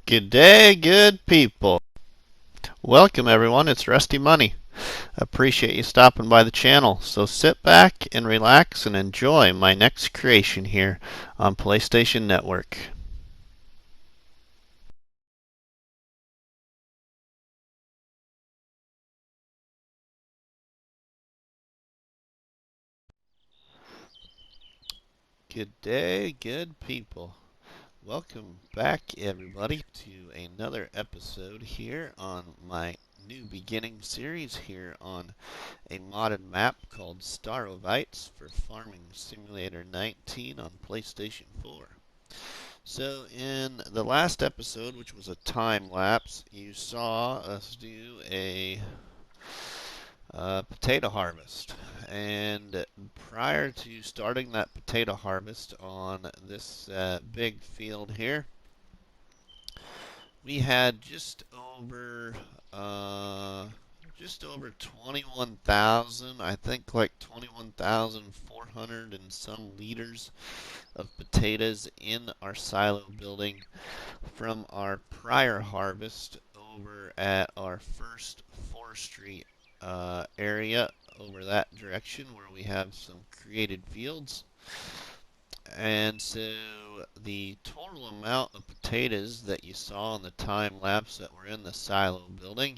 Good day, good people. Welcome, everyone. It's Rusty Money. Appreciate you stopping by the channel. So sit back and relax and enjoy my next creation here on PlayStation Network. Good day, good people. Welcome back, everybody, to another episode here on my New Beginning series here on a modded map called Starowies for Farming Simulator 19 on PlayStation 4. So in the last episode, which was a time lapse, you saw us do a potato harvest. And prior to starting that potato harvest on this big field here, we had just over 21,000, I think like 21,400 and some liters of potatoes in our silo building from our prior harvest over at our first forestry area over that direction where we have some created fields. And so the total amount of potatoes that you saw in the time lapse that were in the silo building,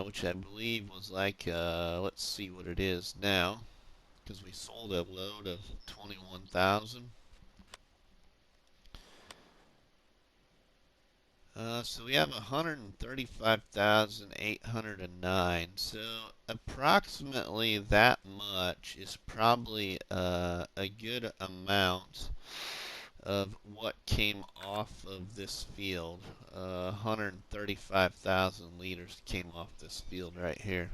which I believe was like, let's see what it is now, because we sold a load of 21,000. So we have 135,809. So approximately that much is probably a good amount of what came off of this field. 135,000 liters came off this field right here.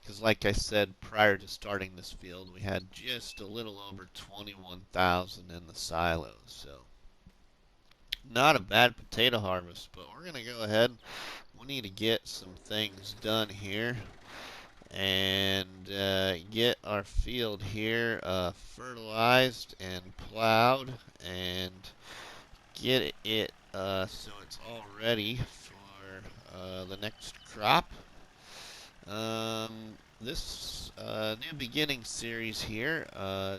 Because like I said, prior to starting this field, we had just a little over 21,000 in the silos. So not a bad potato harvest, but we're going to go ahead. We need to get some things done here and get our field here fertilized and plowed and get it so it's all ready for the next crop. This New Beginning series here,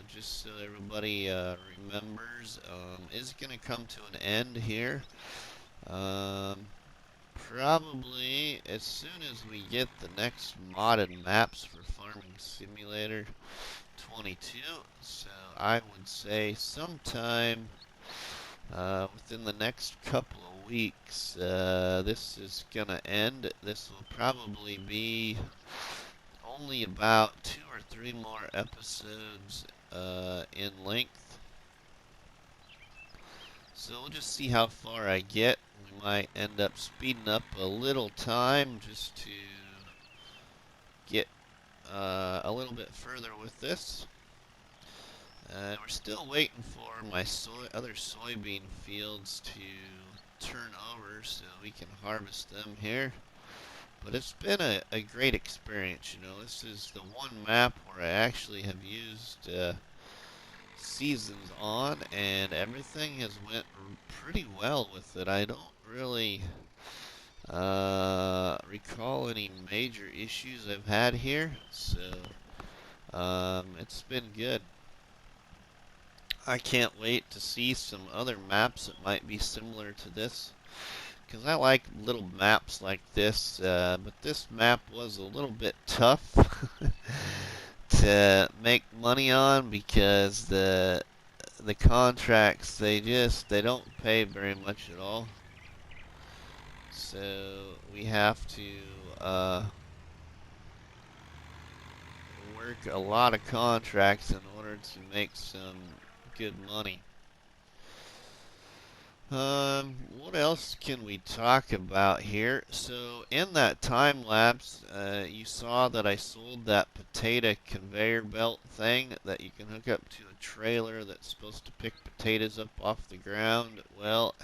just so everybody remembers, is going to come to an end here. Probably as soon as we get the next modded maps for Farming Simulator 22. So I would say sometime within the next couple of weeks, this is going to end. This will probably be only about 2 or 3 more episodes in length. So we'll just see how far I get. We might end up speeding up a little time just to get a little bit further with this. We're still waiting for my other soybean fields to turn over so we can harvest them here. But it's been a great experience, you know. This is the one map where I actually have used seasons on, and everything has went pretty well with it. I don't really recall any major issues I've had here, so it's been good. I can't wait to see some other maps that might be similar to this, because I like little maps like this, but this map was a little bit tough to make money on because the contracts they don't pay very much at all. So we have to work a lot of contracts in order to make some good money. What else can we talk about here? So in that time lapse, you saw that I sold that potato conveyor belt thing that you can hook up to a trailer that's supposed to pick potatoes up off the ground. Well,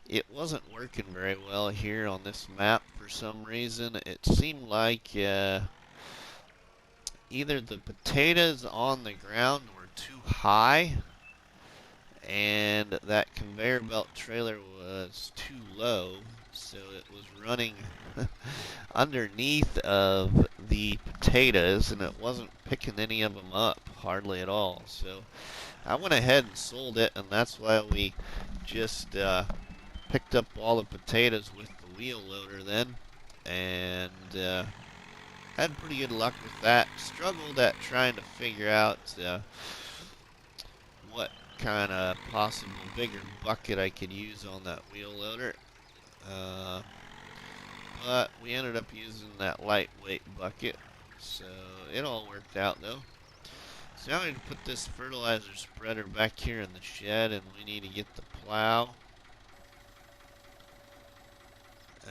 it wasn't working very well here on this map for some reason. It seemed like either the potatoes on the ground were too high, and that conveyor belt trailer was too low, so it was running underneath of the potatoes, and it wasn't picking any of them up hardly at all. So I went ahead and sold it, and that's why we just picked up all the potatoes with the wheel loader then, and had pretty good luck with that. Struggled at trying to figure out what kind of possible bigger bucket I could use on that wheel loader. But we ended up using that lightweight bucket, so it all worked out though. So now we need to put this fertilizer spreader back here in the shed, and we need to get the plow.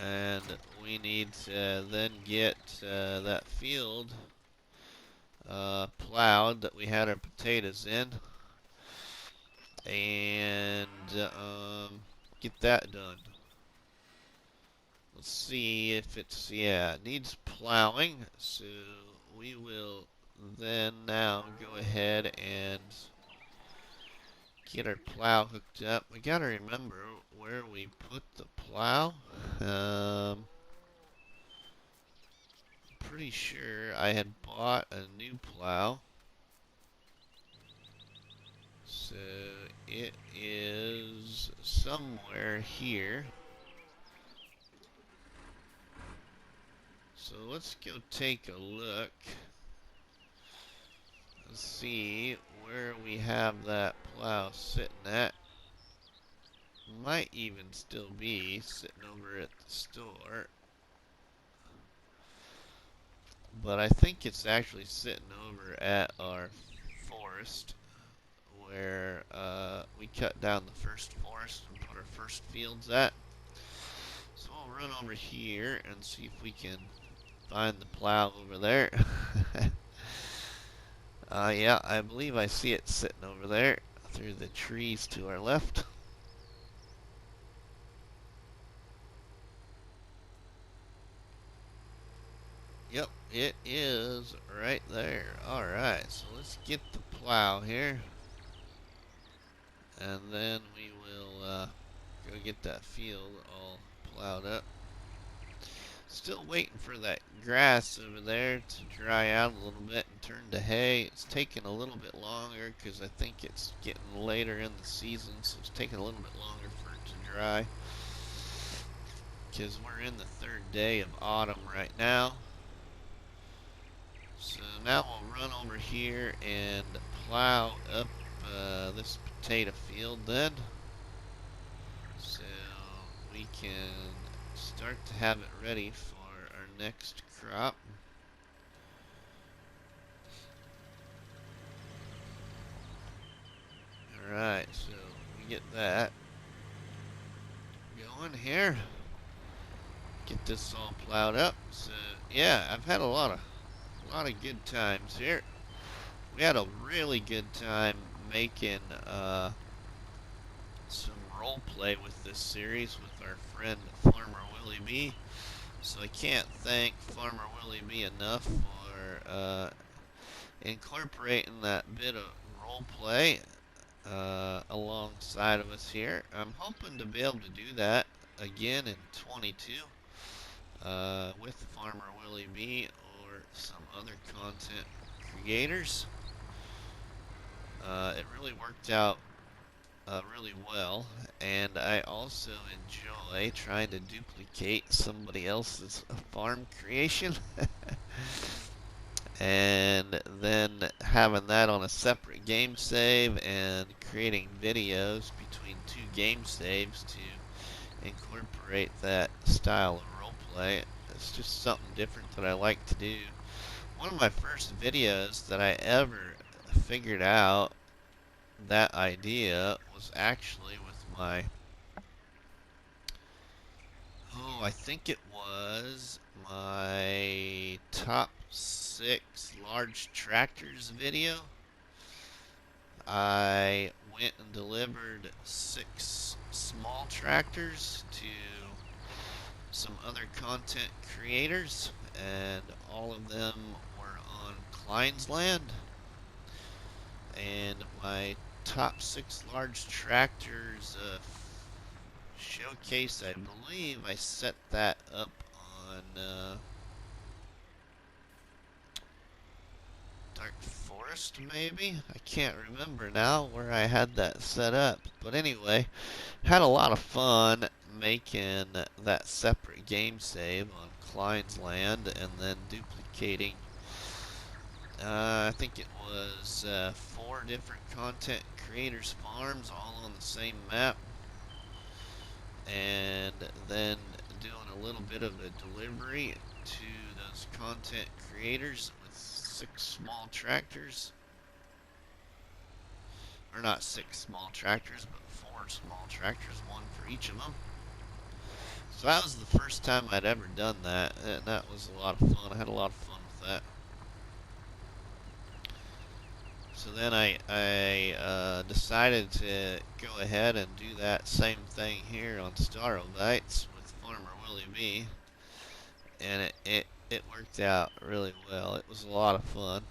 And we need to then get that field plowed that we had our potatoes in, and get that done. Let's see if it's, yeah, it needs plowing, so we will then now go ahead and get our plow hooked up. We gotta remember where we put the plow. Pretty sure I had bought a new plow. So it is somewhere here. So let's go take a look. Let's see where we have that plow sitting at. Might even still be sitting over at the store. But I think it's actually sitting over at our forest, where we cut down the first forest and put our first fields at. So we'll run over here and see if we can find the plow over there. Yeah, I believe I see it sitting over there through the trees to our left. Yep, it is right there. Alright, so let's get the plow here, and then we will go get that field all plowed up. Still waiting for that grass over there to dry out a little bit and turn to hay. It's taking a little bit longer because I think it's getting later in the season, so it's taking a little bit longer for it to dry, because we're in the third day of autumn right now. So now we'll run over here and plow up this potato field then, so we can start to have it ready for our next crop. Alright, so we get that going here. Get this all plowed up. So yeah, I've had a lot of good times here. We had a really good time making some role play with this series with our friend Farmer Willie B. So I can't thank Farmer Willie B enough for incorporating that bit of role play alongside of us here. I'm hoping to be able to do that again in 22 with Farmer Willie B or some other content creators. It really worked out really well, and I also enjoy trying to duplicate somebody else's farm creation and then having that on a separate game save and creating videos between two game saves to incorporate that style of roleplay. It's just something different that I like to do. One of my first videos that I ever figured out that idea was actually with my, I think it was my top 6 large tractors video. I went and delivered 6 small tractors to some other content creators, and all of them were on Klein's land. And my top 6 large tractors showcase. I believe I set that up on Dark Forest, maybe? I can't remember now where I had that set up. But anyway, had a lot of fun making that separate game save on Klein's land and then duplicating I think it was 4 different content creators' farms all on the same map, and then doing a little bit of a delivery to those content creators with 6 small tractors. Or not 6 small tractors, but 4 small tractors, 1 for each of them. So that was the first time I'd ever done that, and that was a lot of fun. I had a lot of fun with that. So then I decided to go ahead and do that same thing here on Starowies with Farmer Willie B, and it worked out really well. It was a lot of fun.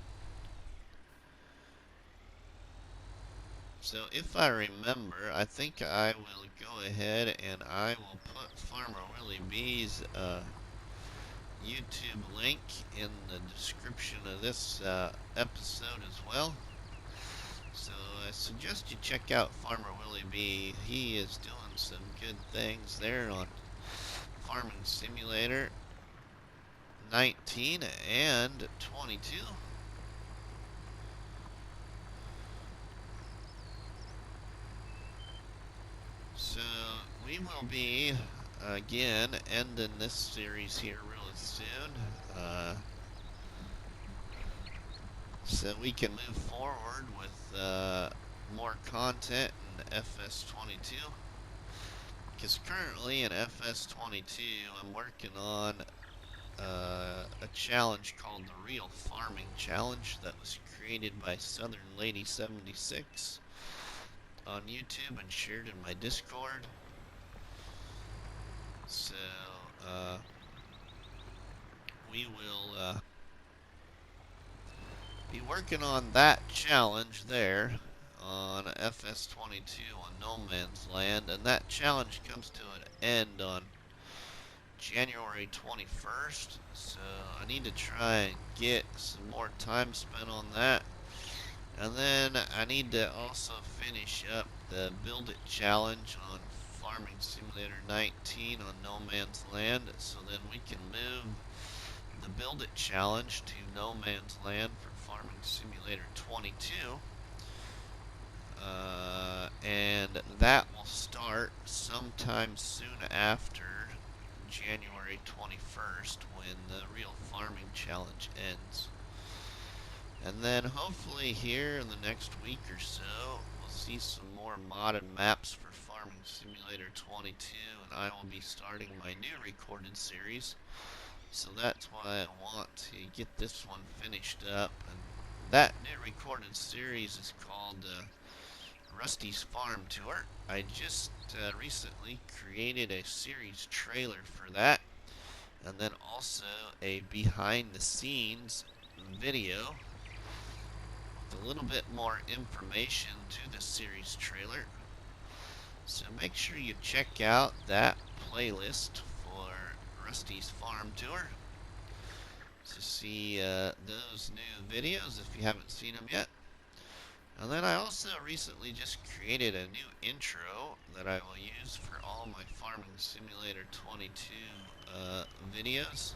So if I remember, I think I will go ahead and I will put Farmer Willie B's YouTube link in the description of this episode as well. So I suggest you check out Farmer Willie B. He is doing some good things there on Farming Simulator 19 and 22. So we will be, again, ending this series here really soon. So we can move forward with more content in FS22. Because currently in FS22 I'm working on a challenge called the Real Farming Challenge that was created by Southern Lady 76 on YouTube and shared in my Discord. So we will be working on that challenge there on FS22 on No Man's Land, and that challenge comes to an end on January 21st, so I need to try and get some more time spent on that. And then I need to also finish up the Build It challenge on Farming Simulator 19 on No Man's Land, so then we can move the Build It challenge to No Man's Land for Farming Simulator 22. And that will start sometime soon after January 21st when the Real Farming Challenge ends. And then hopefully here in the next week or so, we'll see some more modded maps for Farming Simulator 22, and I will be starting my new recorded series. So that's why I want to get this one finished up. And that new recorded series is called Rusty's Farm Tour. I just recently created a series trailer for that, and then also a behind the scenes video with a little bit more information to the series trailer. So make sure you check out that playlist for Rusty's Farm Tour to see those new videos if you haven't seen them yet. And then I also recently just created a new intro that I will use for all my Farming Simulator 22 videos.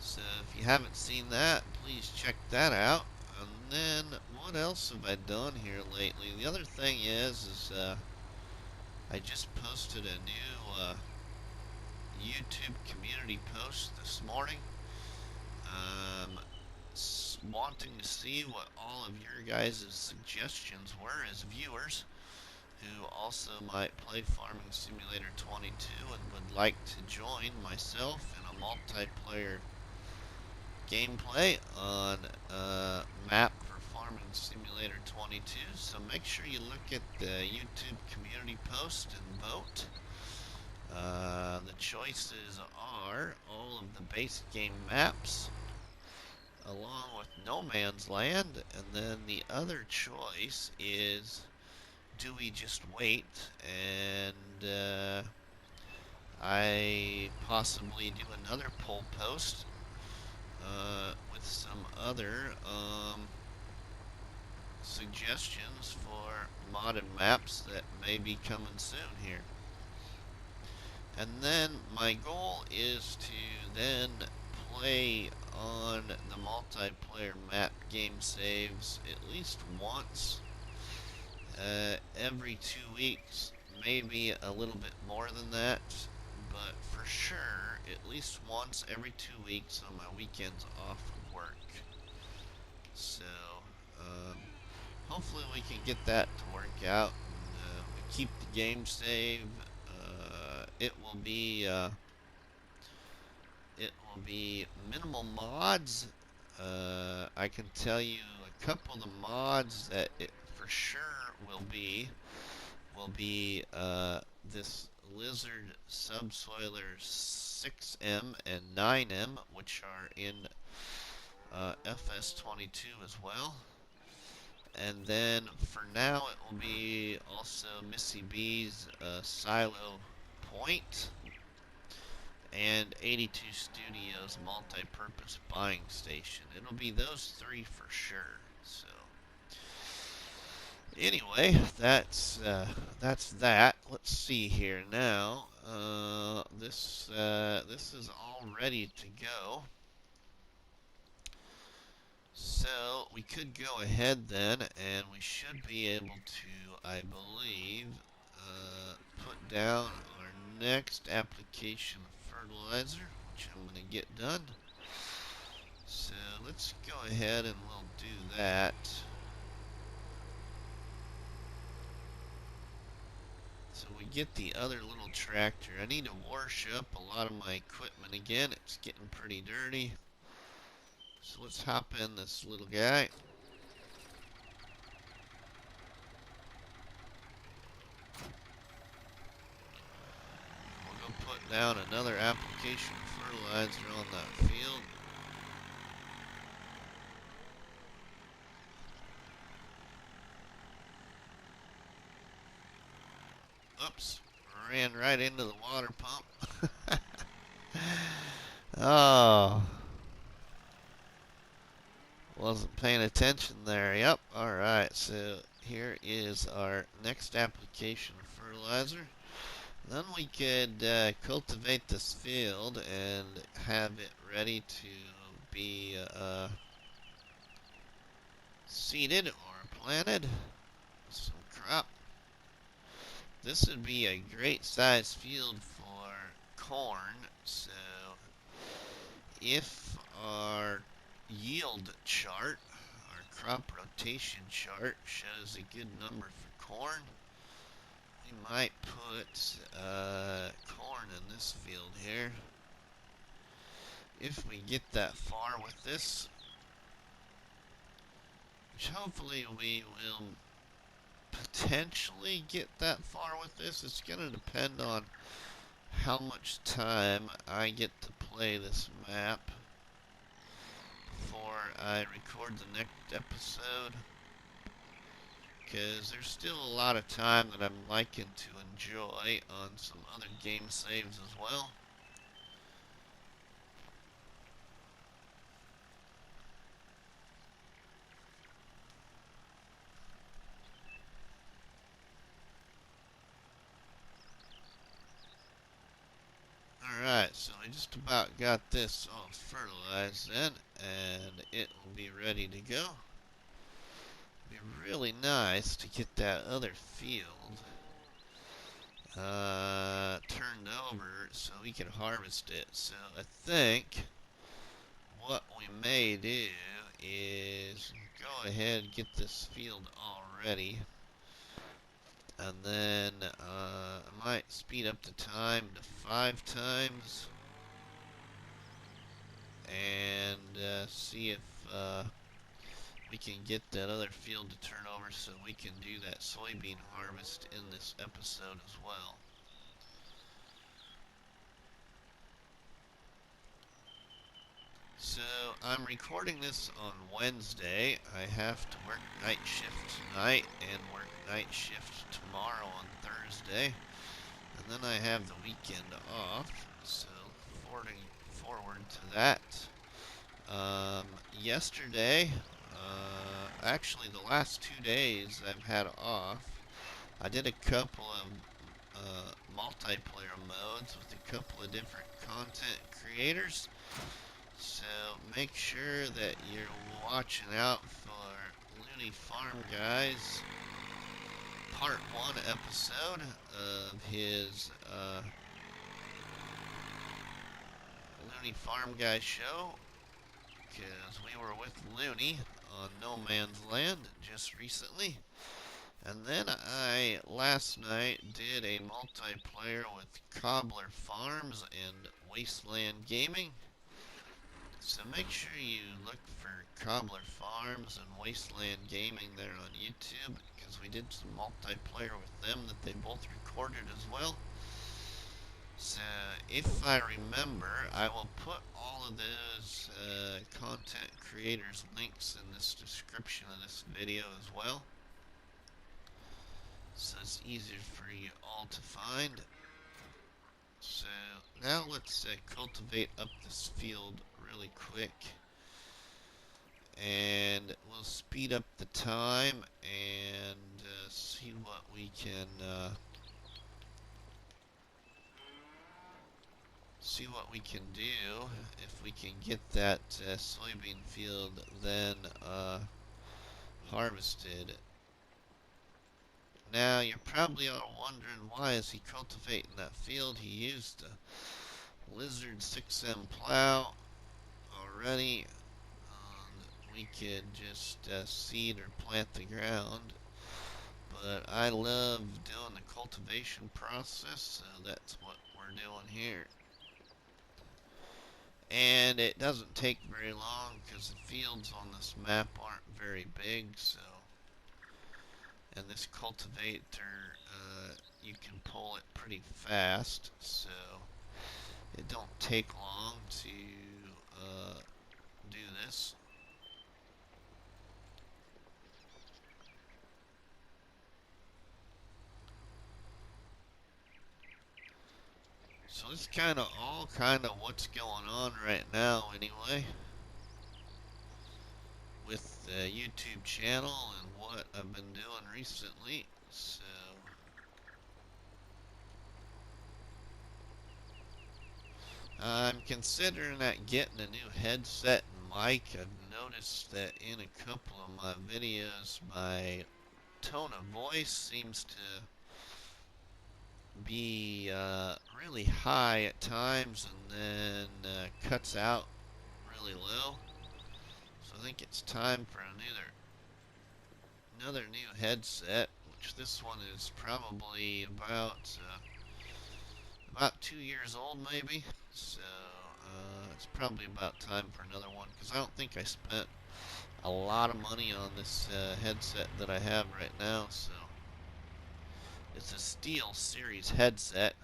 So if you haven't seen that, please check that out. And then what else have I done here lately? The other thing is I just posted a new YouTube community post this morning. Wanting to see what all of your guys' suggestions were as viewers who also might play Farming Simulator 22 and would like to join myself in a multiplayer gameplay on a map for Farming Simulator 22. So make sure you look at the YouTube community post and vote. The choices are all of the base game maps, along with No Man's Land, and then the other choice is, do we just wait and I possibly do another poll post with some other suggestions for modded maps that may be coming soon here. And then my goal is to then play on the multiplayer map game saves at least once every 2 weeks, maybe a little bit more than that, but for sure at least once every 2 weeks on my weekends off of work. So hopefully we can get that to work out, and we keep the game save. It will be minimal mods. I can tell you a couple of the mods that it for sure will be this lizard subsoiler 6M and 9M, which are in FS22 as well. And then for now it will be also Missy B's Silo Point and 82 Studios multi-purpose buying station. It'll be those three for sure. So anyway, that's that. Let's see here now. This is all ready to go. So we could go ahead then, and we should be able to, I believe, put down our next application of fertilizer, which I'm going to get done. So let's go ahead and we'll do that. So we get the other little tractor. I need to wash up a lot of my equipment again. It's getting pretty dirty. So let's hop in this little guy. We'll go put down another application of fertilizer on that field. Oops, ran right into the water pump. Oh. Wasn't paying attention there. Yep. Alright, so here is our next application of fertilizer. Then we could cultivate this field and have it ready to be seeded or planted. Some crop. This would be a great size field for corn, so if our yield chart, our crop rotation chart, shows a good number for corn, we might put corn in this field here. If we get that far with this, which hopefully we will potentially get that far with this, it's going to depend on how much time I get to play this map before I record the next episode, because there's still a lot of time that I'm liking to enjoy on some other game saves as well. Alright, so I just about got this all fertilized then, and it will be ready to go. It'll be really nice to get that other field turned over so we can harvest it. So I think what we may do is go ahead and get this field all ready. And then I might speed up the time to 5 times and see if we can get that other field to turn over so we can do that soybean harvest in this episode as well. So I'm recording this on Wednesday. I have to work night shift tonight and work night shift tomorrow on Thursday. And then I have the weekend off. So forward to that. Yesterday, actually the last 2 days I've had off. I did a couple of multiplayer modes with a couple of different content creators. So make sure that you're watching out for Looney Farm Guy's part 1 episode of his Looney Farm Guy show, because we were with Looney on No Man's Land just recently. And then I, last night, did a multiplayer with Cobbler Farms and Wa5tel4kend Gaming. So make sure you look for Cobbler Farms and Wa5tel4kend Gaming there on YouTube, because we did some multiplayer with them that they both recorded as well. So if I remember, I will put all of those content creators' links in this description of this video as well, so it's easier for you all to find. So now let's cultivate up this field really quick, and we'll speed up the time and see what we can do if we can get that soybean field then harvested. Now you're probably all wondering, why is he cultivating that field? He used a Lizard 6M plow already. We could just seed or plant the ground, but I love doing the cultivation process, so that's what we're doing here. And it doesn't take very long because the fields on this map aren't very big, so, and this cultivator you can pull it pretty fast, so it don't take long to do this. So it's kind of what's going on right now anyway, with the YouTube channel and what I've been doing recently. So I'm considering getting a new headset and mic. I've noticed that in a couple of my videos my tone of voice seems to be really high at times and then cuts out really low. So I think it's time for another new headset, which this one is probably about 2 years old maybe. So it's probably about time for another one, because I don't think I spent a lot of money on this headset that I have right now. So it's a Steel Series headset,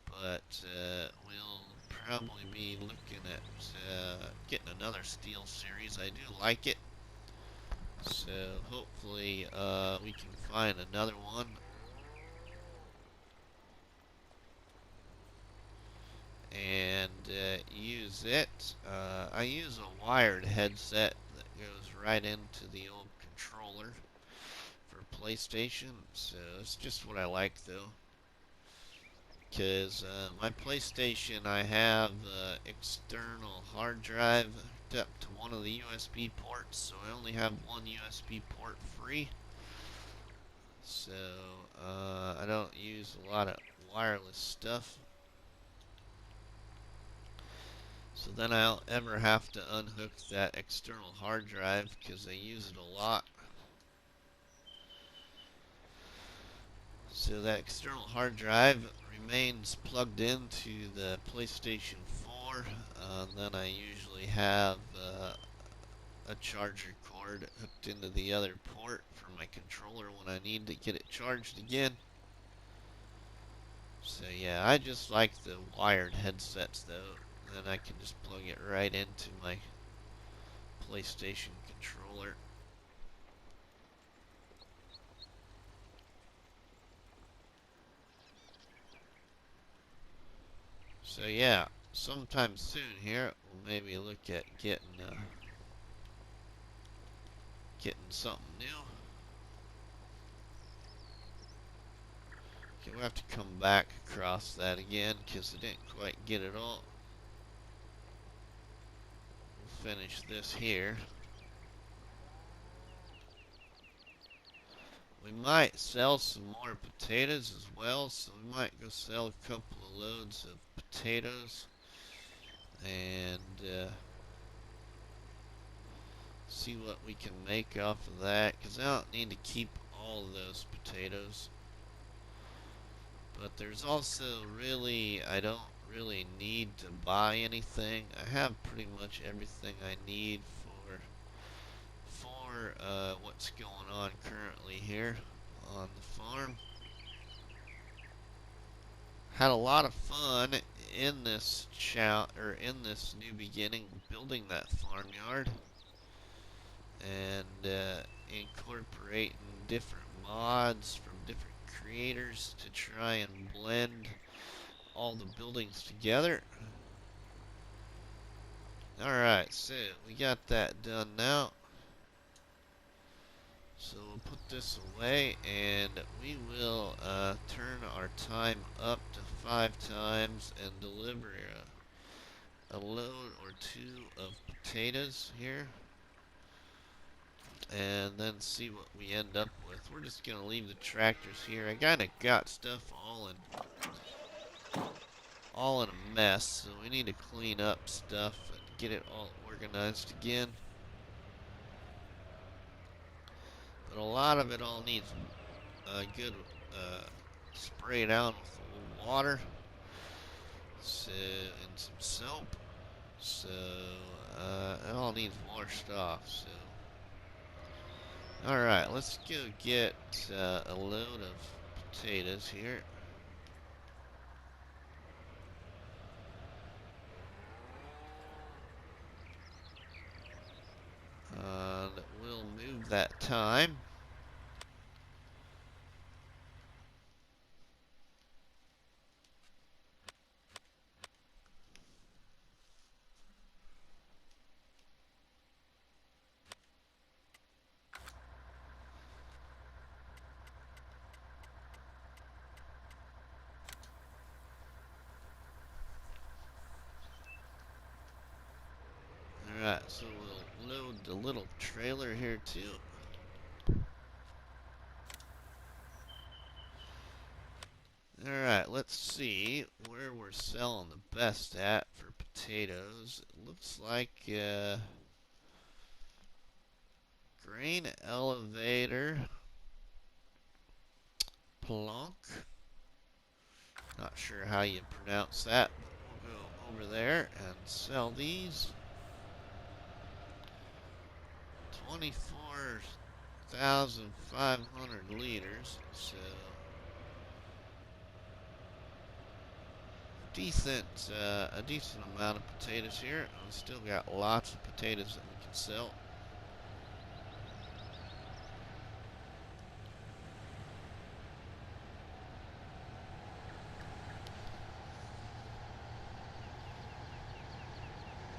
but we'll probably be looking at getting another Steel Series. I do like it, so hopefully we can find another one. And use it. I use a wired headset that goes right into the old controller for PlayStation, so it's just what I like though. Because my PlayStation, I have external hard drive hooked up to one of the USB ports, so I only have one USB port free. So I don't use a lot of wireless stuff. So then I don't ever have to unhook that external hard drive because I use it a lot. So that external hard drive remains plugged into the PlayStation 4. Then I usually have a charger cord hooked into the other port for my controller when I need to get it charged again. So yeah, I just like the wired headsets though. then I can just plug it right into my PlayStation controller. So yeah, sometime soon here, we'll maybe look at getting something new. Okay, we'll have to come back across that again because I didn't quite get it all. We'll finish this here. We might sell some more potatoes as well, so we might go sell a couple of loads of potatoes and see what we can make off of that, because I don't need to keep all of those potatoes. But there's also really, I don't really need to buy anything. I have pretty much everything I need for what's going on currently here on the farm. Had a lot of fun in this in this new beginning, building that farmyard and incorporating different mods from different creators to try and blend all the buildings together. Alright, so we got that done now. So we'll put this away and we will turn our time up to 5 times and deliver a load or two of potatoes here. And then see what we end up with. We're just gonna leave the tractors here. I kinda got stuff all in a mess, so we need to clean up stuff and get it all organized again. But a lot of it all needs good spray down with water, so, and some soap. So it all needs washed off. So all right, let's go get a load of potatoes here. And we'll move that time. Alright, so we'll load the little trailer here too. Alright, let's see where we're selling the best at for potatoes. It looks like grain elevator Plonk. Not sure how you pronounce that, but we'll go over there and sell these. 24,500 liters, so a decent amount of potatoes here. We still got lots of potatoes that we can sell.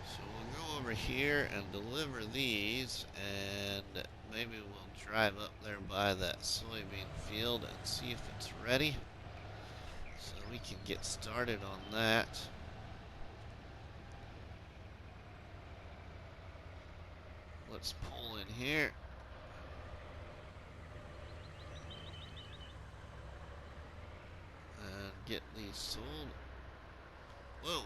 So we'll go over here and deliver these, and maybe we'll drive up there by that soybean field and see if it's ready, so we can get started on that. Let's pull in here. And get these sold. Whoa,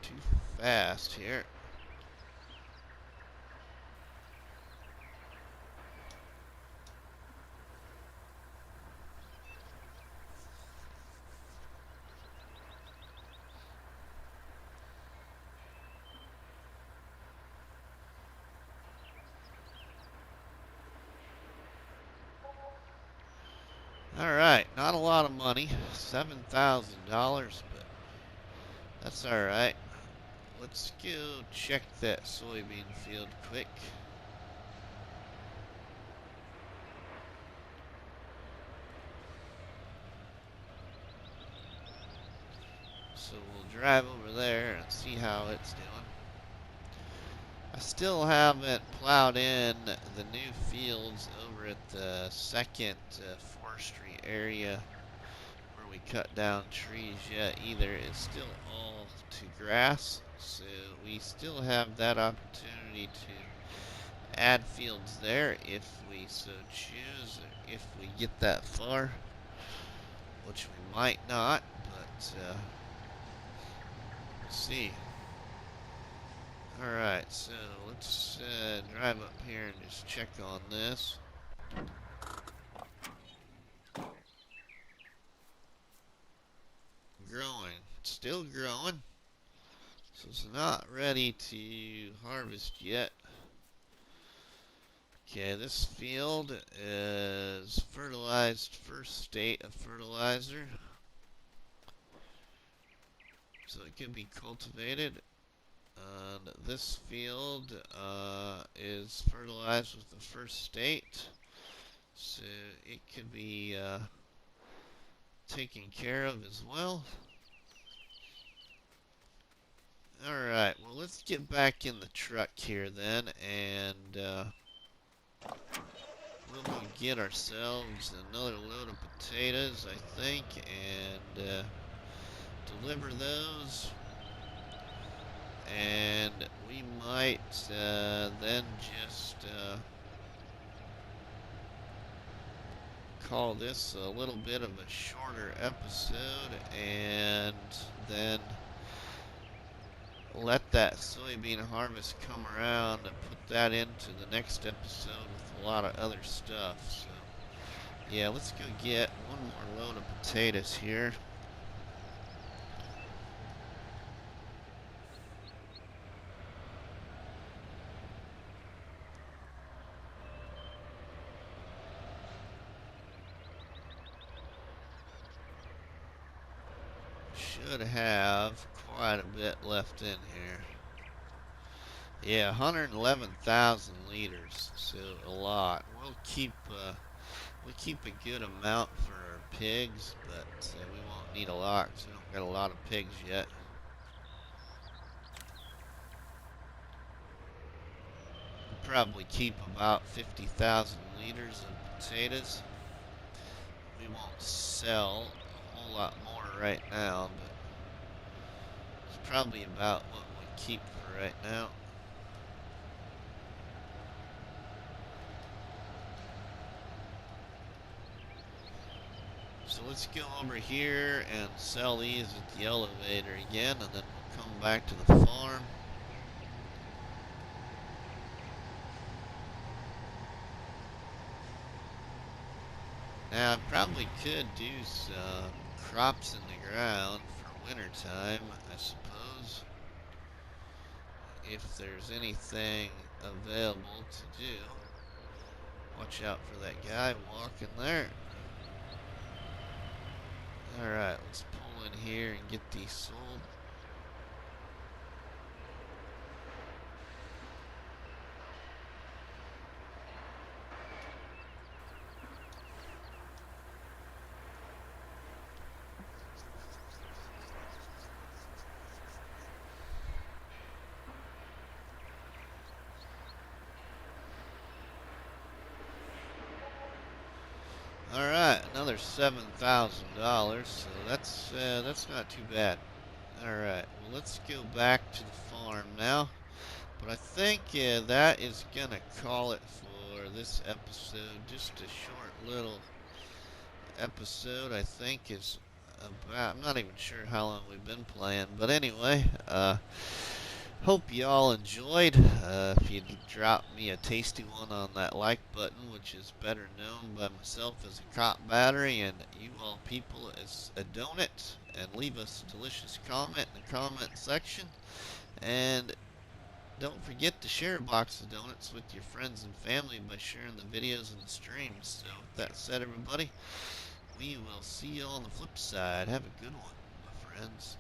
too fast here. Alright, not a lot of money, $7,000, but that's alright. let's go check that soybean field quick. So we'll drive over there and see how it's doing. I still haven't plowed in the new fields over at the second forestry area where we cut down trees yet either. It's still all to grass, so we still have that opportunity to add fields there if we so choose, or if we get that far, which we might not, but we'll see. Alright, so let's drive up here and just check on this. Growing. Still growing. So it's not ready to harvest yet. Okay, this field is fertilized, first state of fertilizer. So it can be cultivated. And this field is fertilized with the first state, so it could be taken care of as well. Alright, well let's get back in the truck here then, and we'll go get ourselves another load of potatoes, I think, and deliver those. And we might then just call this a little bit of a shorter episode, and then let that soybean harvest come around and put that into the next episode with a lot of other stuff. So yeah, let's go get one more load of potatoes here. Should have quite a bit left in here. Yeah, 111,000 liters, so a lot. We'll keep a good amount for our pigs, but we won't need a lot because we don't got a lot of pigs yet. We'll probably keep about 50,000 liters of potatoes. We won't sell a whole lot more right now, but it's probably about what we keep for right now. So let's go over here and sell these at the elevator again, and then we'll come back to the farm. Now I probably could do some crops in the ground for winter time, I suppose, if there's anything available to do. Watch out for that guy walking there. Alright, let's pull in here and get these sold. Alright, another $7,000, so that's not too bad. Alright, well let's go back to the farm now. But I think that is gonna call it for this episode. Just a short little episode, I think, is about, I'm not even sure how long we've been playing, but anyway, hope you all enjoyed. If you'd drop me a tasty one on that like button, which is better known by myself as a cop battery and you all people as a donut, and leave us a delicious comment in the comment section. And don't forget to share a box of donuts with your friends and family by sharing the videos and the streams. So with that said, everybody, we will see you on the flip side. Have a good one, my friends.